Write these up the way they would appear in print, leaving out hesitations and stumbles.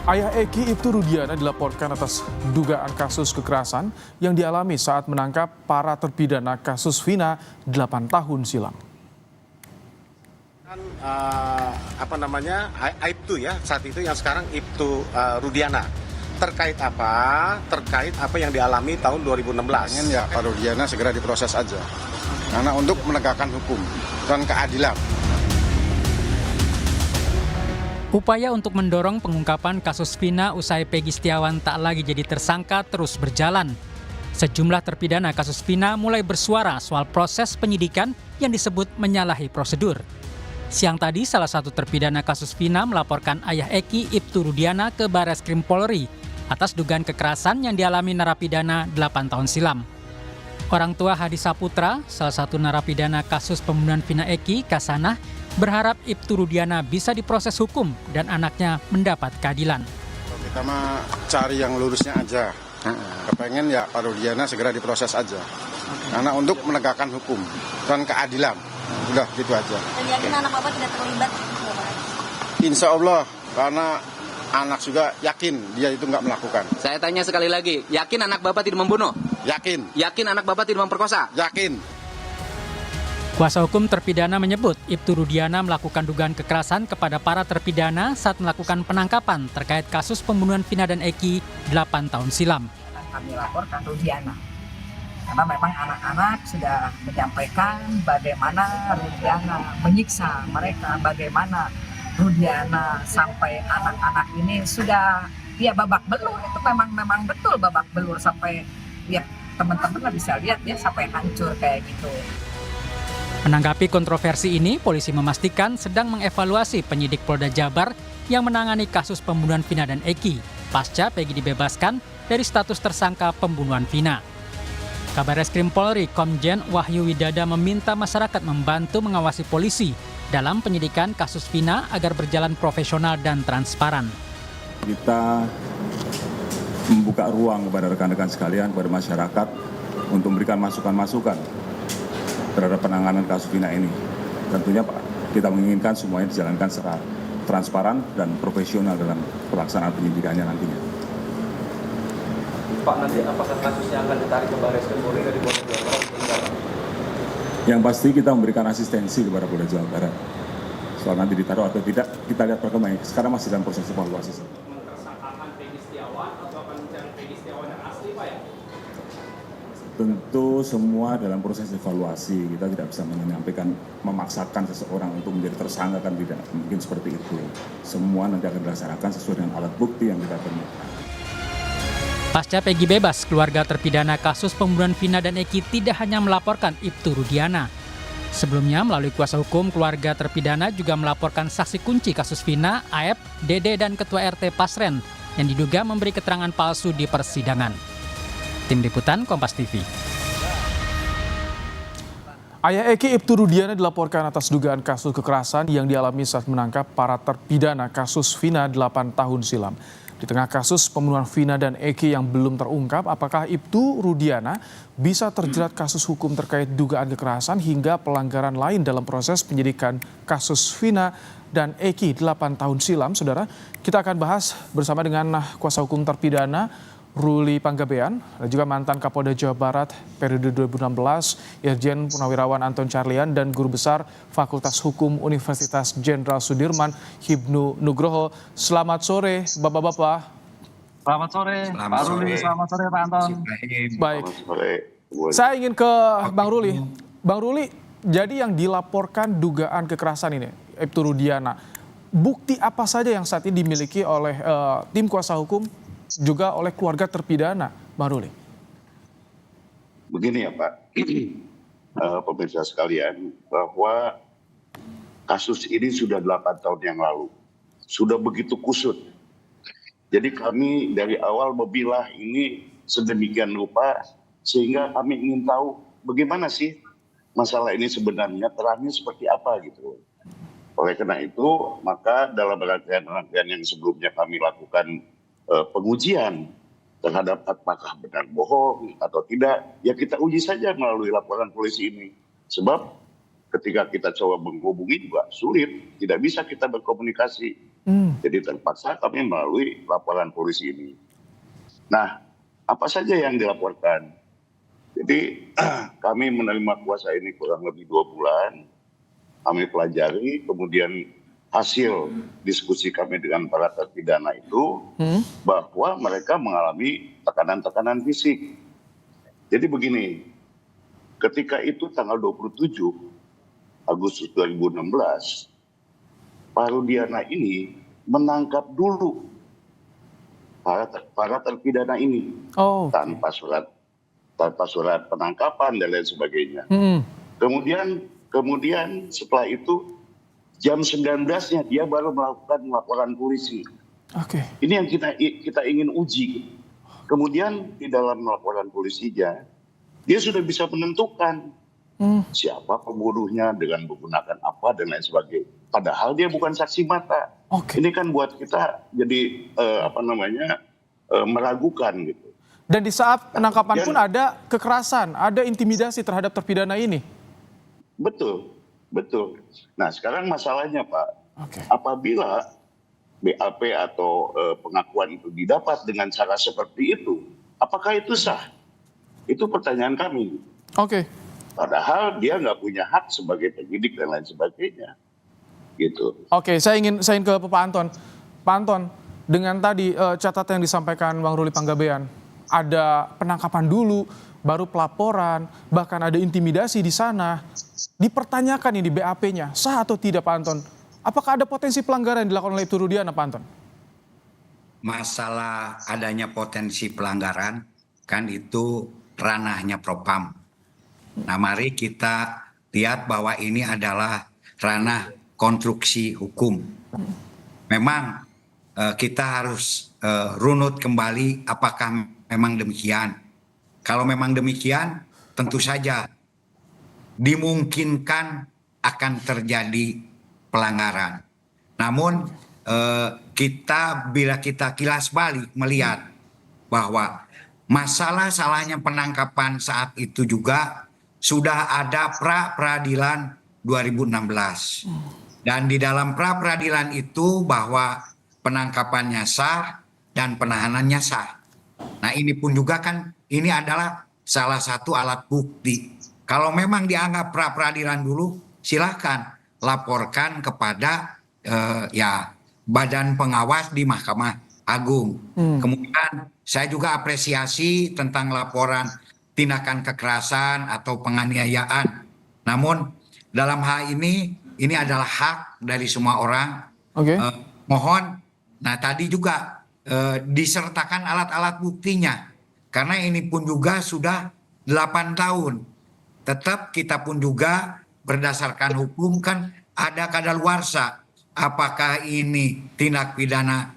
Ayah Eki Ibtu Rudiana dilaporkan atas dugaan kasus kekerasan yang dialami saat menangkap para terpidana kasus Vina 8 tahun silam. Ibtu ya saat itu yang sekarang Ibtu Rudiana terkait apa yang dialami tahun 2016. Pengen ya Pak Rudiana segera diproses aja karena untuk menegakkan hukum dan keadilan. Upaya untuk mendorong pengungkapan kasus Vina usai Peggy Setiawan tak lagi jadi tersangka terus berjalan. Sejumlah terpidana kasus Vina mulai bersuara soal proses penyidikan yang disebut menyalahi prosedur. Siang tadi, salah satu terpidana kasus Vina melaporkan ayah Eki Ibtu Rudiana ke Barreskrim Polri atas dugaan kekerasan yang dialami narapidana 8 tahun silam. Orang tua Hadi Saputra, salah satu narapidana kasus pembunuhan Vina Eki, Kasanah, berharap Ibtu Rudiana bisa diproses hukum dan anaknya mendapat keadilan. Kita mah cari yang lurusnya aja. Kepengen ya Pak Rudiana segera diproses aja. Karena untuk menegakkan hukum dan keadilan. Udah gitu aja. Dan yakin anak Bapak tidak terlibat? Insya Allah, karena anak juga yakin dia itu nggak melakukan. Saya tanya sekali lagi, yakin anak Bapak tidak membunuh? Yakin. Yakin anak Bapak tidak memperkosa? Yakin. Kuasa hukum terpidana menyebut Ibtu Rudiana melakukan dugaan kekerasan kepada para terpidana saat melakukan penangkapan terkait kasus pembunuhan Vina dan Eki 8 tahun silam. Kami laporkan Rudiana karena memang anak-anak sudah menyampaikan bagaimana Rudiana menyiksa mereka, bagaimana Rudiana sampai anak-anak ini sudah babak belur. Itu memang betul babak belur sampai ya teman-teman bisa lihat ya sampai hancur kayak gitu. Menanggapi kontroversi ini, polisi memastikan sedang mengevaluasi penyidik Polda Jabar yang menangani kasus pembunuhan Vina dan Eki pasca Peggy dibebaskan dari status tersangka pembunuhan Vina. Kabar Reskrim Polri Komjen Wahyu Widada meminta masyarakat membantu mengawasi polisi dalam penyidikan kasus Vina agar berjalan profesional dan transparan. Kita membuka ruang kepada rekan-rekan sekalian, kepada masyarakat untuk memberikan masukan-masukan terhadap penanganan kasus Vina ini. Tentunya kita menginginkan semuanya dijalankan secara transparan dan profesional dalam pelaksanaan penyidikannya nantinya. Pak, nanti apakah kasusnya akan ditarik ke Barreskrim Polri dari Polda Jawa Barat? Yang pasti kita memberikan asistensi kepada Polda Jawa Barat. Soal nanti ditaruh atau tidak, kita lihat perkembangannya. Sekarang masih dalam proses evaluasi. Mentersangkakan Peggy Setiawan atau akan mencari Peggy Setiawan yang asli, Pak ya? Tentu semua dalam proses evaluasi, kita tidak bisa menyampaikan, memaksakan seseorang untuk menjadi tersangka, kan tidak mungkin seperti itu. Semua nanti akan dilaksanakan sesuai dengan alat bukti yang kita temukan. Pasca Peggy bebas, keluarga terpidana kasus pembunuhan Vina dan Eki tidak hanya melaporkan Ibtu Rudiana. Sebelumnya, melalui kuasa hukum, keluarga terpidana juga melaporkan saksi kunci kasus Vina, Aep, Dede, dan Ketua RT Pasren yang diduga memberi keterangan palsu di persidangan. Tim Liputan Kompas TV. Ayah Eki Ibtu Rudiana dilaporkan atas dugaan kasus kekerasan yang dialami saat menangkap para terpidana kasus Vina 8 tahun silam. Di tengah kasus pembunuhan Vina dan Eki yang belum terungkap, apakah Ibtu Rudiana bisa terjerat kasus hukum terkait dugaan kekerasan hingga pelanggaran lain dalam proses penyidikan kasus Vina dan Eki 8 tahun silam, saudara? Kita akan bahas bersama dengan kuasa hukum terpidana Ruli Panggabean, dan juga mantan Kapolda Jawa Barat periode 2016, Irjen Purnawirawan Anton Carlian, dan Guru Besar Fakultas Hukum Universitas Jenderal Sudirman, Hibnu Nugroho. Selamat sore, Bapak-Bapak. Selamat sore, Pak Ruli. Selamat sore, Pak Anton. Baik, saya ingin ke Bang Ruli. Bang Ruli, jadi yang dilaporkan dugaan kekerasan ini, Ibtu Rudiana, bukti apa saja yang saat ini dimiliki oleh tim kuasa hukum juga oleh keluarga terpidana, Bang Ruli? Begini ya Pak, pemirsa sekalian, bahwa kasus ini sudah 8 tahun yang lalu, sudah begitu kusut. Jadi kami dari awal memilah ini sedemikian rupa, sehingga kami ingin tahu bagaimana sih masalah ini sebenarnya, terangnya seperti apa gitu. Oleh karena itu, maka dalam rangkaian yang sebelumnya kami lakukan pengujian terhadap apakah benar bohong atau tidak, ya kita uji saja melalui laporan polisi ini. Sebab ketika kita coba menghubungi juga sulit, tidak bisa kita berkomunikasi. Jadi terpaksa kami melalui laporan polisi ini. Nah, apa saja yang dilaporkan? Jadi kami menerima kuasa ini kurang lebih 2 bulan. Kami pelajari, kemudian hasil diskusi kami dengan para terpidana itu bahwa mereka mengalami tekanan-tekanan fisik. Jadi begini, ketika itu tanggal 27 Agustus 2016, Pak Rudiana ini menangkap dulu para terpidana ini tanpa surat penangkapan dan lain sebagainya. Kemudian setelah itu jam 19-nya dia baru melakukan laporan polisi. Ini yang kita ingin uji. Kemudian di dalam laporan polisinya dia sudah bisa menentukan siapa pembunuhnya dengan menggunakan apa dan lain sebagainya. Padahal dia bukan saksi mata. Ini kan buat kita jadi meragukan gitu. Dan di saat penangkapan pun ada kekerasan, ada intimidasi terhadap terpidana ini. Betul. Nah sekarang masalahnya Pak, apabila BAP atau pengakuan itu didapat dengan cara seperti itu, apakah itu sah? Itu pertanyaan kami. Padahal dia nggak punya hak sebagai penyidik dan lain sebagainya. Gitu. Saya ingin ke Pak Anton. Pak Anton, dengan tadi catatan yang disampaikan Bang Ruli Panggabean, ada penangkapan dulu, baru pelaporan, bahkan ada intimidasi di sana. Dipertanyakan ini BAP-nya, sah atau tidak Pak Anton? Apakah ada potensi pelanggaran yang dilakukan oleh Ibtu Rudiana, Pak Anton? Masalah adanya potensi pelanggaran, kan itu ranahnya Propam. Nah mari kita lihat bahwa ini adalah ranah konstruksi hukum. Memang kita harus runut kembali apakah memang demikian. Kalau memang demikian tentu saja dimungkinkan akan terjadi pelanggaran. Namun bila kita kilas balik melihat bahwa masalah salahnya penangkapan saat itu juga sudah ada pra-peradilan 2016. Dan di dalam pra-peradilan itu bahwa penangkapannya sah dan penahanannya sah. Nah ini pun juga kan ini adalah salah satu alat bukti. Kalau memang dianggap pra-peradilan dulu silahkan laporkan kepada badan pengawas di Mahkamah Agung. Kemudian saya juga apresiasi tentang laporan tindakan kekerasan atau penganiayaan. Namun dalam hal ini adalah hak dari semua orang. Mohon, nah tadi juga disertakan alat-alat buktinya. Karena ini pun juga sudah 8 tahun. Tetap kita pun juga berdasarkan hukum kan ada kadaluarsa. Apakah ini tindak pidana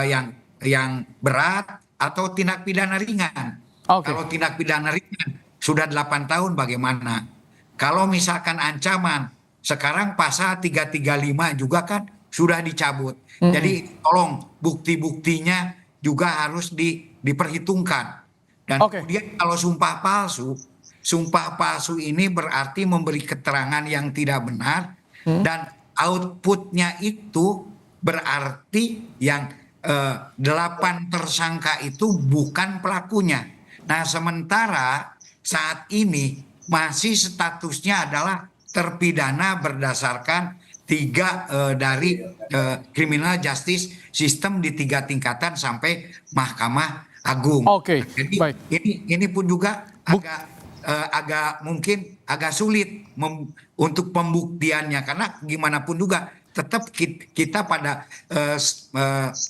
yang berat atau tindak pidana ringan? Kalau tindak pidana ringan sudah 8 tahun bagaimana? Kalau misalkan ancaman, sekarang pasal 335 juga kan sudah dicabut. Jadi tolong bukti-buktinya juga harus diperhitungkan. Dan kemudian kalau sumpah palsu ini berarti memberi keterangan yang tidak benar dan outputnya itu berarti yang 8 tersangka itu bukan pelakunya. Nah sementara saat ini masih statusnya adalah terpidana berdasarkan 3 dari criminal justice system di 3 tingkatan sampai Mahkamah Agung. Jadi ini pun juga mungkin agak sulit untuk pembuktiannya karena gimana pun juga tetap kita pada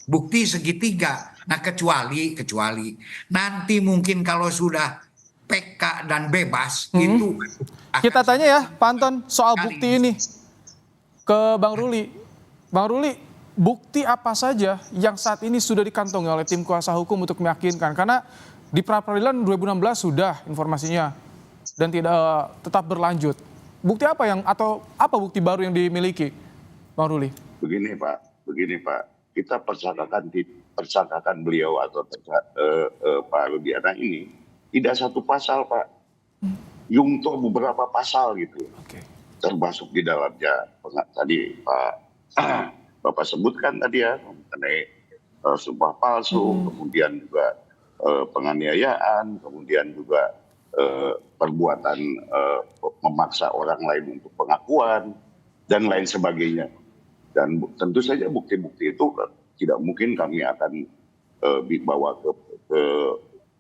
bukti segitiga. Nah kecuali nanti mungkin kalau sudah PK dan bebas itu kita tanya ya Pak Anton soal bukti ini ke Bang Ruli. Bang Ruli, bukti apa saja yang saat ini sudah dikantongi oleh tim kuasa hukum untuk meyakinkan? Karena di pra-peradilan 2016 sudah informasinya dan tetap berlanjut. Bukti apa atau apa bukti baru yang dimiliki, Bang Ruli? Begini Pak, kita persangkakan beliau atau Pak Rudiana ini tidak satu pasal Pak, yungto beberapa pasal gitu, termasuk di dalamnya tadi Pak Bapak sebutkan tadi ya, mengenai sumpah palsu, kemudian juga penganiayaan, kemudian juga perbuatan memaksa orang lain untuk pengakuan, dan lain sebagainya. Dan tentu saja bukti-bukti itu tidak mungkin kami akan dibawa ke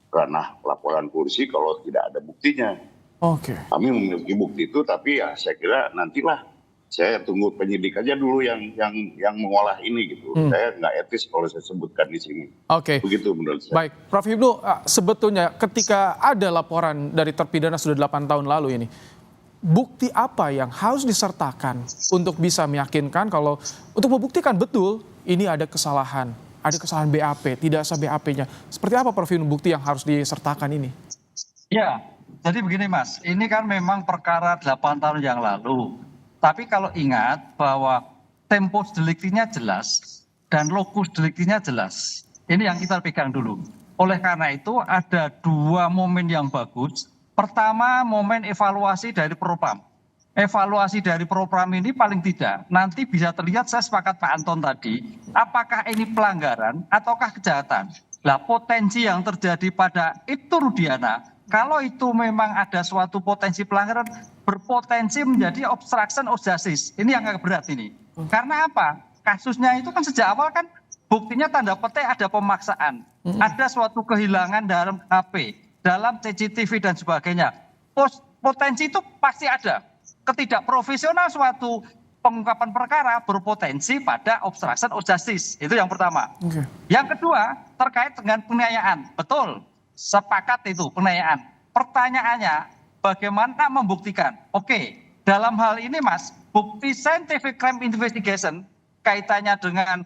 ranah laporan polisi kalau tidak ada buktinya. Oke. Kami memiliki bukti itu, tapi ya saya kira nantilah, saya tunggu penyidik aja dulu yang mengolah ini gitu. Saya nggak etis kalau saya sebutkan di sini. Oke. Begitu menurut saya. Baik, Prof. Hipnu, sebetulnya ketika ada laporan dari terpidana sudah 8 tahun lalu ini, bukti apa yang harus disertakan untuk bisa meyakinkan kalau untuk membuktikan betul ini ada kesalahan BAP, tidak sah BAP-nya. Seperti apa, Prof. Hipnu, bukti yang harus disertakan ini? Ya, jadi begini Mas, ini kan memang perkara 8 tahun yang lalu. Tapi kalau ingat bahwa tempus deliktinya jelas dan lokus deliktinya jelas. Ini yang kita pegang dulu. Oleh karena itu ada 2 momen yang bagus. Pertama, momen evaluasi dari Propam. Evaluasi dari Propam ini paling tidak nanti bisa terlihat, saya sepakat Pak Anton tadi, apakah ini pelanggaran ataukah kejahatan. Lah, potensi yang terjadi pada Ibtu Rudiana, kalau itu memang ada suatu potensi pelanggaran, berpotensi menjadi obstruction of justice. Ini yang agak berat ini. Karena apa? Kasusnya itu kan sejak awal kan buktinya tanda petik ada pemaksaan. Ada suatu kehilangan dalam HP, dalam CCTV dan sebagainya. Potensi itu pasti ada. Ketidakprofesional suatu pengungkapan perkara berpotensi pada obstruction of justice. Itu yang pertama. Yang kedua, terkait dengan penganiayaan. Betul, sepakat itu penganiayaan. Pertanyaannya, bagaimana membuktikan? Oke, dalam hal ini Mas, bukti scientific crime investigation kaitannya dengan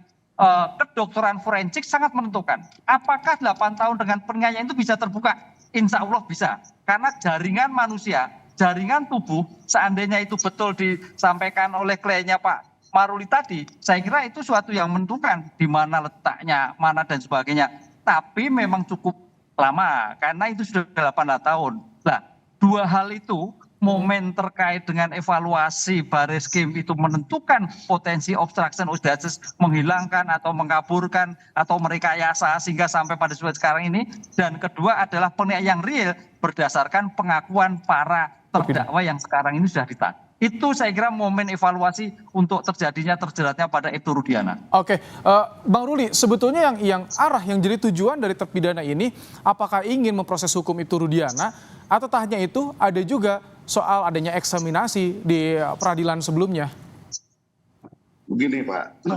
kedokteran forensik sangat menentukan. Apakah 8 tahun dengan penganiayaan itu bisa terbuka? Insya Allah bisa. Karena jaringan manusia, jaringan tubuh, seandainya itu betul disampaikan oleh kliennya Pak Maruli tadi, saya kira itu suatu yang menentukan di mana letaknya, mana dan sebagainya. Tapi memang cukup lama, karena itu sudah 8 tahun. Nah, 2 hal itu, momen terkait dengan evaluasi Barreskrim itu menentukan potensi obstruction of justice, menghilangkan atau mengkaburkan atau merekayasa sehingga sampai pada sekarang ini. Dan kedua adalah penganiayaan yang real berdasarkan pengakuan para terdakwa yang sekarang ini sudah ditangkap. Itu saya kira momen evaluasi untuk terjadinya terjeratnya pada Ibtu Rudiana. Oke, Bang Ruli, sebetulnya yang yang jadi tujuan dari terpidana ini, apakah ingin memproses hukum Ibtu Rudiana, atau tak hanya itu, ada juga soal adanya eksaminasi di peradilan sebelumnya? Begini Pak,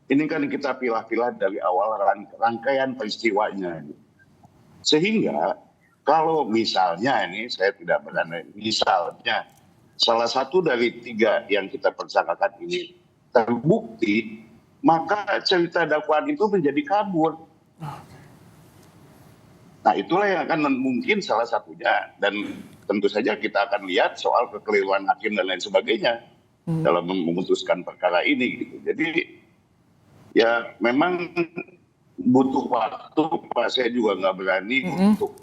ini kan kita pilah-pilah dari awal rangkaian peristiwanya. Sehingga kalau misalnya ini, saya tidak berani, misalnya salah satu dari 3 yang kita persangkakan ini terbukti, maka cerita dakwaan itu menjadi kabur. Nah, itulah yang akan mungkin salah satunya, dan tentu saja kita akan lihat soal kekeliruan hakim dan lain sebagainya dalam memutuskan perkara ini gitu. Jadi ya memang butuh waktu, Pak. Saya juga nggak berani untuk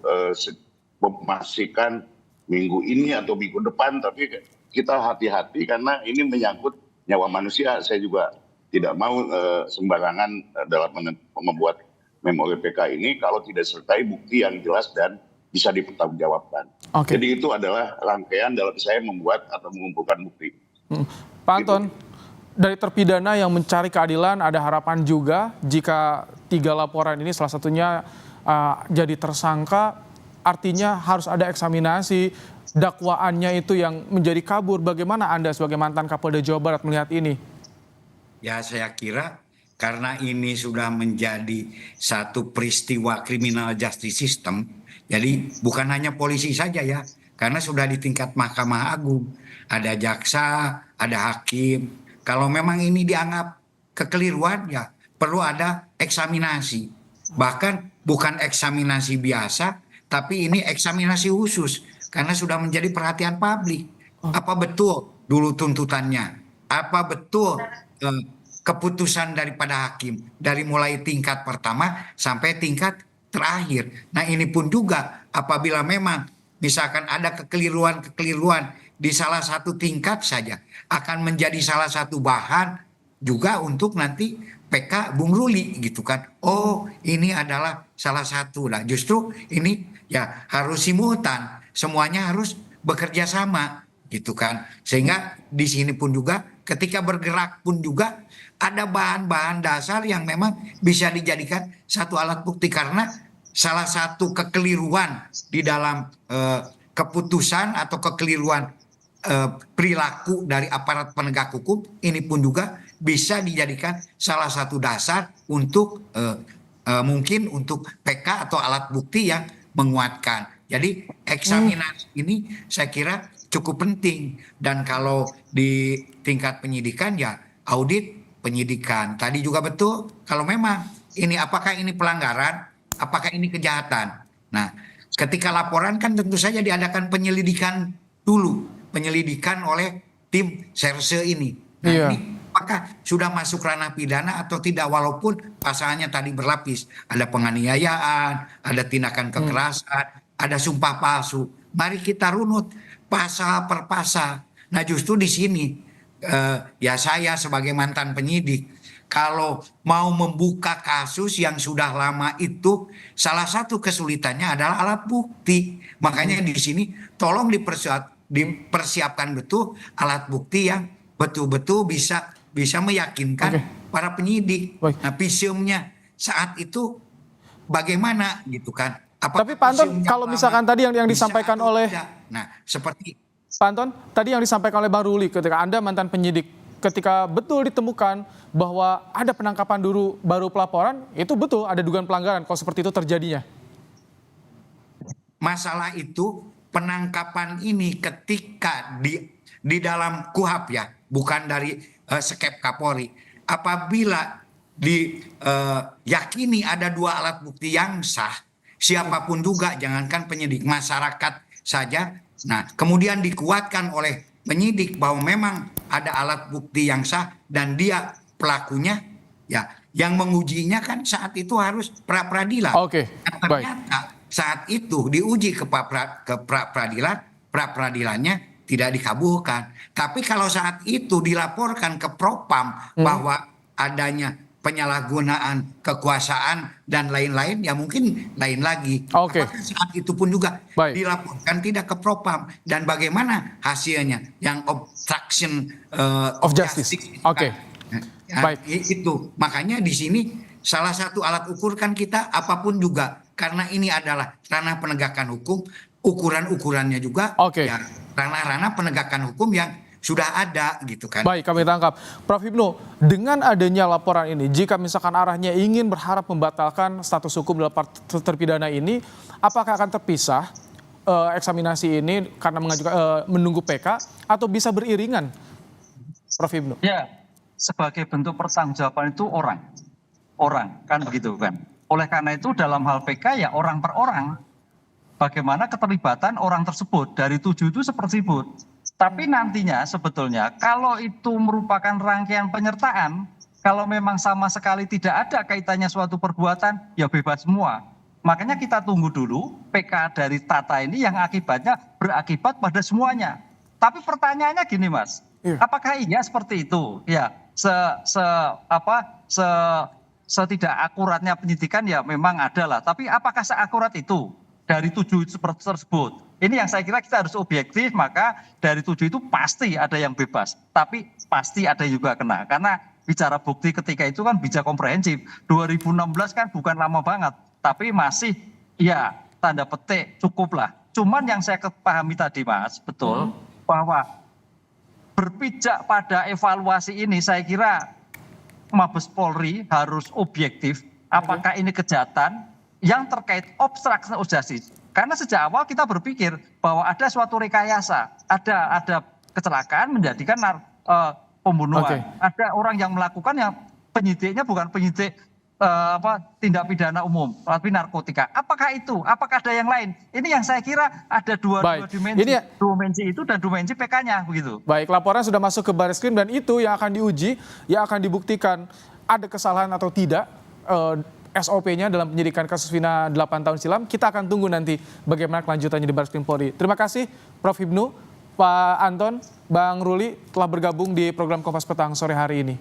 memastikan minggu ini atau minggu depan, tapi kita hati-hati karena ini menyangkut nyawa manusia. Saya juga tidak mau sembarangan dalam membuat memori PK ini kalau tidak sertai bukti yang jelas dan bisa dipertanggungjawabkan. Jadi itu adalah rangkaian dalam saya membuat atau mengumpulkan bukti. Pak Anton, dari terpidana yang mencari keadilan, ada harapan juga jika 3 laporan ini salah satunya jadi tersangka, artinya harus ada eksaminasi, dakwaannya itu yang menjadi kabur. Bagaimana Anda sebagai mantan Kapolda Jawa Barat melihat ini? Ya, saya kira karena ini sudah menjadi satu peristiwa criminal justice system, jadi bukan hanya polisi saja ya, karena sudah di tingkat Mahkamah Agung, ada jaksa, ada hakim. Kalau memang ini dianggap kekeliruan, ya perlu ada eksaminasi. Bahkan bukan eksaminasi biasa, tapi ini eksaminasi khusus, karena sudah menjadi perhatian publik. Apa betul dulu tuntutannya? Apa betul keputusan daripada hakim dari mulai tingkat pertama sampai tingkat terakhir. Nah, ini pun juga apabila memang misalkan ada kekeliruan di salah satu tingkat saja akan menjadi salah satu bahan juga untuk nanti PK Bung Ruli gitu kan. Oh, ini adalah salah satu. Nah, justru ini ya harus simultan, semuanya harus bekerja sama gitu kan. Sehingga di sini pun juga ketika bergerak pun juga ada bahan-bahan dasar yang memang bisa dijadikan satu alat bukti, karena salah satu kekeliruan di dalam keputusan atau kekeliruan perilaku dari aparat penegak hukum ini pun juga bisa dijadikan salah satu dasar untuk mungkin untuk PK atau alat bukti yang menguatkan. Jadi eksaminasi ini saya kira cukup penting, dan kalau di tingkat penyidikan ya audit penyidikan. Tadi juga betul kalau memang ini apakah ini pelanggaran, apakah ini kejahatan. Nah, ketika laporan kan tentu saja diadakan penyelidikan dulu, penyelidikan oleh tim serse ini. Nah, ini apakah sudah masuk ranah pidana atau tidak, walaupun pasalnya tadi berlapis. Ada penganiayaan, ada tindakan kekerasan, ada sumpah palsu. Mari kita runut pasal per pasal. Nah, justru di sini ya saya sebagai mantan penyidik, kalau mau membuka kasus yang sudah lama itu salah satu kesulitannya adalah alat bukti. Makanya di sini tolong dipersiapkan betul alat bukti yang betul-betul bisa meyakinkan para penyidik. Nah, visumnya saat itu bagaimana gitu kan? Tapi Pak Anton, kalau misalkan tadi yang disampaikan oleh seperti Pak Anton, tadi yang disampaikan oleh Bang Ruli ketika Anda mantan penyidik, ketika betul ditemukan bahwa ada penangkapan dulu baru pelaporan, itu betul ada dugaan pelanggaran kalau seperti itu terjadinya. Masalah itu penangkapan ini ketika di dalam KUHAP ya, bukan dari Skep Kapolri. Apabila diyakini ada dua alat bukti yang sah, siapapun juga, jangankan penyidik, masyarakat saja. Nah, kemudian dikuatkan oleh penyidik bahwa memang ada alat bukti yang sah dan dia pelakunya, ya yang mengujinya kan saat itu harus pra-peradilan. Ternyata saat itu diuji ke pra-peradilan, pra-peradilannya tidak dikabulkan. Tapi kalau saat itu dilaporkan ke Propam bahwa adanya penyalahgunaan kekuasaan dan lain-lain, ya mungkin lain lagi. Apakah saat itu pun juga dilaporkan tidak ke Propam, dan bagaimana hasilnya yang obstruction of justice. Itu makanya di sini salah satu alat ukur kan kita apapun juga, karena ini adalah ranah penegakan hukum, ukurannya juga ya ranah-ranah penegakan hukum yang sudah ada gitu kan. Baik, kami tangkap. Prof Hipnu, dengan adanya laporan ini, jika misalkan arahnya ingin berharap membatalkan status hukum dalam terpidana ini, apakah akan terpisah eksaminasi ini karena menunggu PK atau bisa beriringan, Prof Hipnu? Ya, sebagai bentuk pertanggungjawaban itu orang kan begitu kan. Oleh karena itu dalam hal PK ya orang per orang, bagaimana keterlibatan orang tersebut, dari 7 itu sepersebut. Tapi nantinya sebetulnya kalau itu merupakan rangkaian penyertaan, kalau memang sama sekali tidak ada kaitannya suatu perbuatan, ya bebas semua. Makanya kita tunggu dulu PK dari Tata ini yang akibatnya berakibat pada semuanya. Tapi pertanyaannya gini Mas, apakah iya seperti itu? Ya, setidak akuratnya penyidikan ya memang ada lah. Tapi apakah seakurat itu dari 7 tersebut? Ini yang saya kira kita harus objektif, maka dari 7 itu pasti ada yang bebas. Tapi pasti ada juga kena. Karena bicara bukti ketika itu kan bisa komprehensif. 2016 kan bukan lama banget. Tapi masih ya tanda petik cukup lah. Cuman yang saya pahami tadi Mas, betul. Bahwa berpijak pada evaluasi ini saya kira Mabes Polri harus objektif. Apakah ini kejahatan yang terkait obstruction of justice? Karena sejak awal kita berpikir bahwa ada suatu rekayasa, ada kecelakaan menjadikan pembunuhan. Ada orang yang melakukan yang penyidiknya bukan penyidik tindak pidana umum, tapi narkotika. Apakah itu? Apakah ada yang lain? Ini yang saya kira ada dua dimensi. Dimensi itu dan dimensi PK-nya begitu. Baik, laporan sudah masuk ke Barreskrim dan itu yang akan diuji, yang akan dibuktikan ada kesalahan atau tidak. SOP-nya dalam penyidikan kasus Vina 8 tahun silam. Kita akan tunggu nanti bagaimana kelanjutannya di Barreskrim Polri. Terima kasih Prof Hipnu, Pak Anton, Bang Ruli telah bergabung di program Kompas Petang sore hari ini.